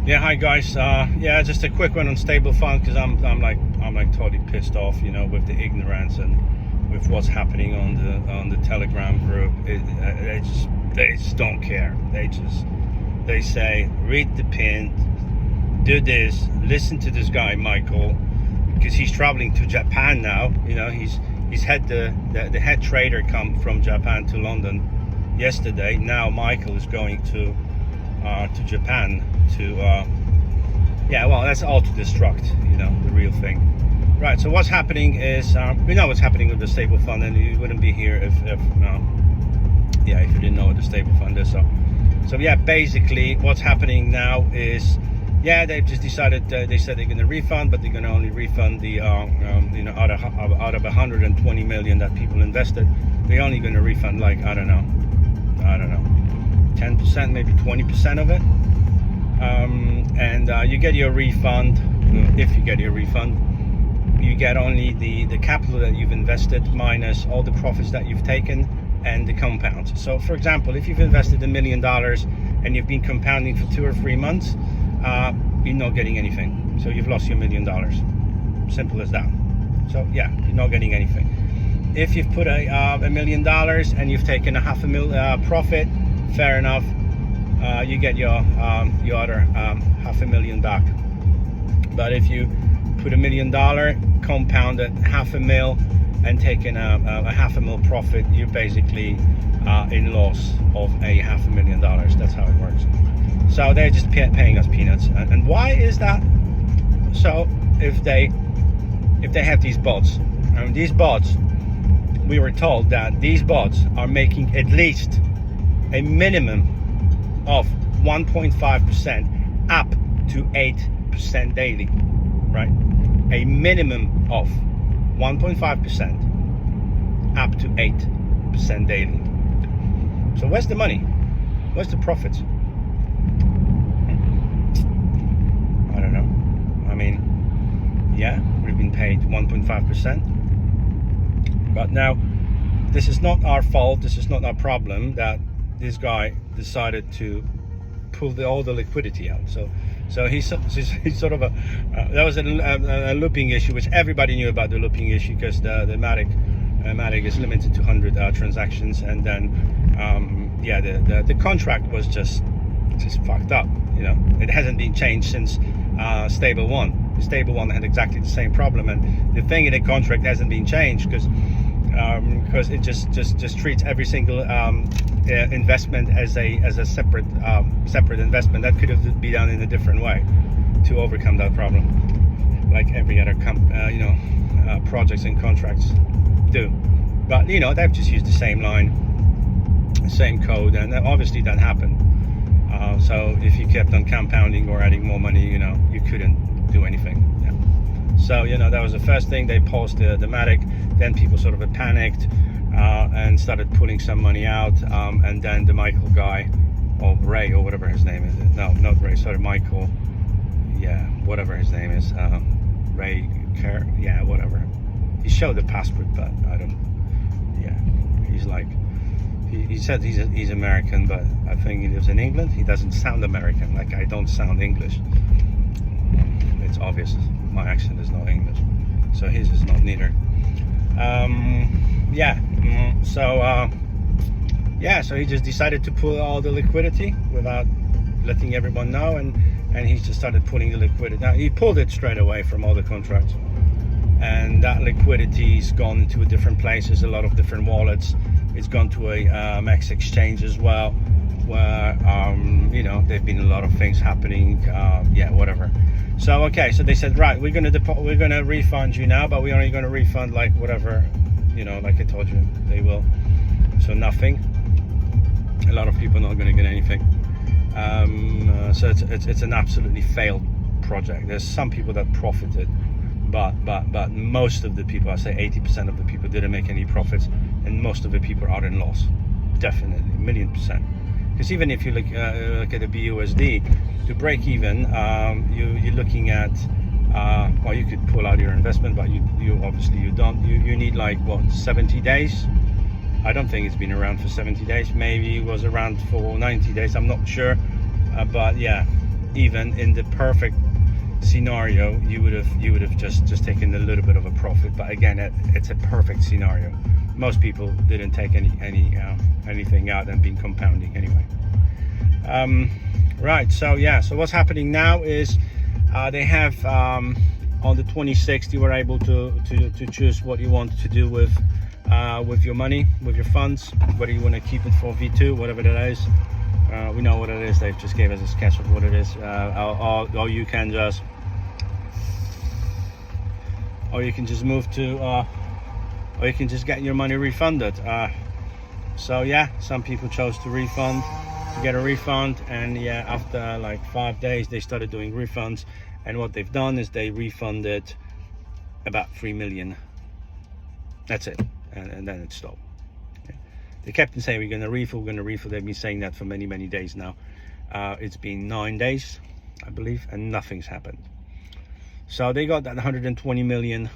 Yeah, hi guys. Yeah, just a quick one on Stable Fund because I'm like totally pissed off, with the ignorance and with what's happening on the Telegram group. They just don't care. They say read the pin, do this, listen to this guy Michael, because he's traveling to Japan now. He's had the head trader come from Japan to London yesterday. Now Michael is going to Japan to that's all to destruct the real thing, right? So what's happening is we know what's happening with the Stable Fund, and you wouldn't be here if you didn't know what the Stable Fund is. So yeah, basically what's happening now is they've just decided, they said they're going to refund, but they're going to only refund the out of 120 million that people invested, they're only going to refund like I don't know 10%, maybe 20% of it. And you get your refund. If you get your refund, you get only the capital that you've invested minus all the profits that you've taken and the compound. So for example, if you've invested $1 million and you've been compounding for 2 or 3 months, you're not getting anything. So you've lost your $1 million. Simple as that. So yeah, you're not getting anything. If you've put $1 million and you've taken $500,000 profit, fair enough. You get your other $500,000 back. But if you put $1 million, compounded $500,000, and taken a $500,000 profit, you're basically in loss of $500,000. That's how it works. So they're just paying us peanuts. And why is that? So if they have these bots, and these bots, we were told that these bots are making at least a minimum of 1.5% up to 8% daily, right? A minimum of 1.5% up to 8% daily. So where's the money? Where's the profits? I don't know. I mean, yeah, we've been paid 1.5%. But now, this is not our fault. This is not our problem that this guy decided to pull all the liquidity out. So he's sort of that was a looping issue, which everybody knew about the looping issue, because the Matic is limited to 100 transactions, and then the contract was just fucked up. It hasn't been changed since Stable One. Stable One had exactly the same problem, and the thing in the contract hasn't been changed because it just treats every single investment as a separate investment that could have been done in a different way to overcome that problem, like every other projects and contracts do. But they've just used the same line, the same code, and obviously that happened. So if you kept on compounding or adding more money, you couldn't do anything. So that was the first thing. They paused the Matic. Then people sort of panicked and started pulling some money out. And then the Michael guy, or Ray, or whatever his name is. No, not Ray. Sorry, Michael. Yeah, whatever his name is. Ray. Yeah, whatever. He showed the passport, but I don't. Yeah, he's like. He said he's American, but I think he lives in England. He doesn't sound American. Like I don't sound English. It's obvious. My accent is not English, so his is not neither. So he just decided to pull all the liquidity without letting everyone know, and he just started pulling the liquidity. Now he pulled it straight away from all the contracts, and that liquidity's gone to different places, a lot of different wallets. It's gone to a Max exchange as well, where there've been a lot of things happening. Whatever. So okay, so they said, right, we're gonna refund you now, but we're only gonna refund like whatever, like I told you they will. So nothing. A lot of people are not gonna get anything. So it's an absolutely failed project. There's some people that profited, but most of the people, I say 80% of the people, didn't make any profits, and most of the people are in loss. Definitely, 1,000,000%. Because even if you look at the BUSD, to break even, you're looking at you could pull out your investment, but you obviously you don't. You need like 70 days. I don't think it's been around for 70 days. Maybe it was around for 90 days. I'm not sure, but yeah, even in the perfect scenario, you would have just taken a little bit of a profit. But again, it's a perfect scenario. Most people didn't take anything out and been compounding anyway. Right, so yeah, so what's happening now is they have on the 26th you were able to choose what you want to do with your money, with your funds, whether you want to keep it for V2, whatever that is. We know what it is. They've just gave us a sketch of what it is. Or you can just move to, or you can just get your money refunded. So yeah, some people chose to get a refund, and yeah, after like 5 days they started doing refunds, and what they've done is they refunded about 3 million. That's it, and then it stopped. They kept on saying we're going to refill. They've been saying that for many days now. It's been 9 days, I believe, and nothing's happened. So they got that 120 million,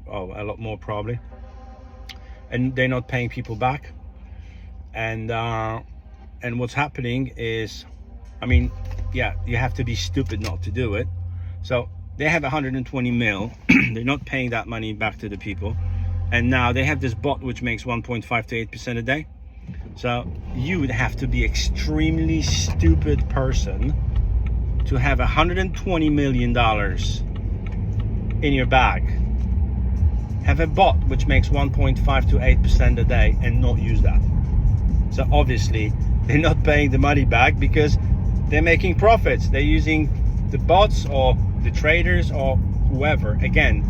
a lot more probably, and they're not paying people back. And what's happening is, I mean, yeah, you have to be stupid not to do it. So they have 120 mil. They're not paying that money back to the people, and now they have this bot which makes 1.5 to 8% a day. So you would have to be extremely stupid person to have $120 million in your bag, have a bot which makes 1.5 to 8% a day, and not use that. So obviously they're not paying the money back because they're making profits. They're using the bots or the traders or whoever. Again,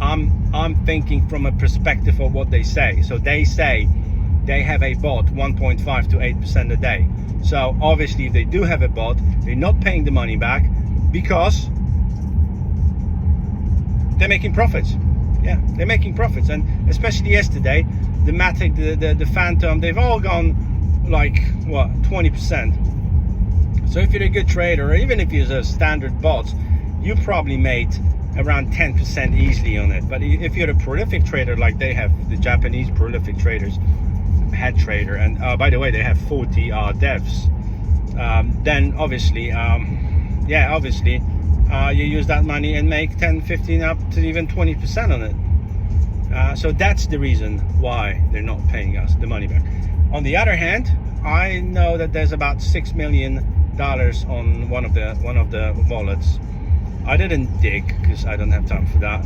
I'm thinking from a perspective of what they say. So they say they have a bot 1.5 to 8% a day. So obviously if they do have a bot, they're not paying the money back because they're making profits. Yeah, they're making profits. And especially yesterday, the Matic, the Phantom, they've all gone like, what, 20%. So if you're a good trader, or even if you're a standard bot, you probably made around 10% easily on it. But if you're a prolific trader like they have, the Japanese prolific traders, Head Trader, and by the way, they have 40 devs, then obviously you use that money and make 10, 15, up to even 20% on it. So that's the reason why they're not paying us the money back. On the other hand, I know that there's about $6 million on one of the wallets. I didn't dig because I don't have time for that.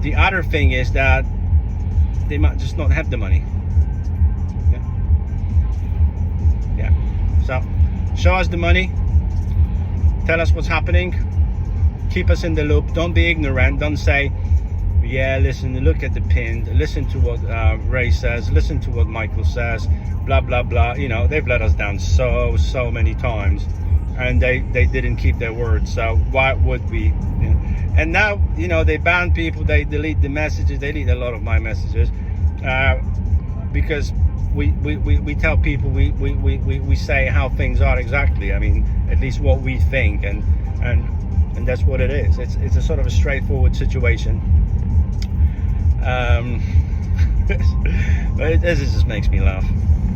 The other thing is that they might just not have the money. Yeah. So show us the money. Tell us what's happening. Keep us in the loop. Don't be ignorant. Don't say, yeah, listen, look at the pin, listen to what Ray says, listen to what Michael says, blah blah blah. You know, they've let us down so many times, and they didn't keep their word. So why would we? You know? And now, you know, they ban people, they delete the messages, they delete a lot of my messages, because we tell people, we say how things are exactly. I mean, at least what we think, and that's what it is. It's a sort of a straightforward situation. This just makes me laugh.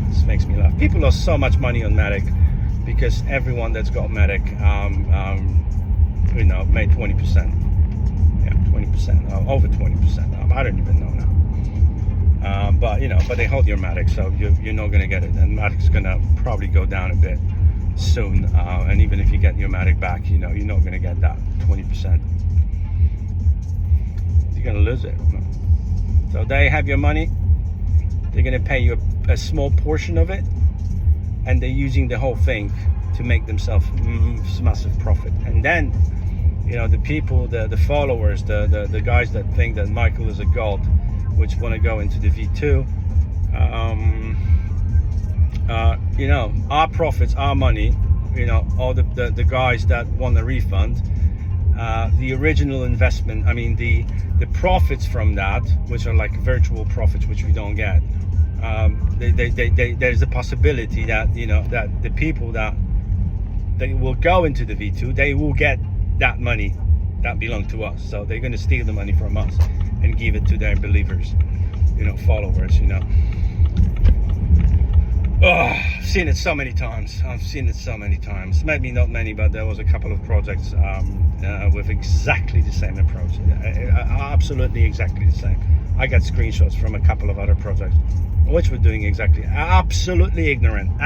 This makes me laugh. People lost so much money on Matic because everyone that's got Matic, you know, made 20%. Yeah, 20%, over 20%. I don't even know now. But you know, but they hold your Matic, so you're not gonna get it, and Matic's gonna probably go down a bit soon. And even if you get your Matic back, you know, you're not gonna get that 20%. You're gonna lose it. So they have your money, they're gonna pay you a small portion of it, and they're using the whole thing to make themselves massive profit. And then, you know, the people, the followers, the guys that think that Michael is a god, which want to go into the V2, you know, our profits, our money, you know, all the guys that want a refund, the original investment, I mean the profits from that, which are like virtual profits, which we don't get, there's a possibility that, you know, that the people that they will go into the V2, they will get that money that belong to us. So they're going to steal the money from us and give it to their believers, you know, followers, you know. Oh, I've seen it so many times. Maybe not many, but there was a couple of projects with exactly the same approach. Absolutely exactly the same. I got screenshots from a couple of other projects which were doing exactly, absolutely ignorant,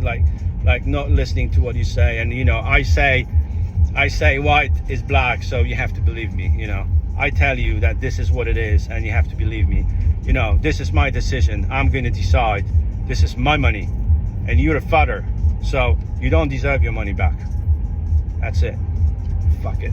like not listening to what you say. And you know, I say white is black, so you have to believe me. You know, I tell you that this is what it is, and you have to believe me. You know, this is my decision. I'm going to decide. This is my money, and you're a father, so you don't deserve your money back. That's it. Fuck it.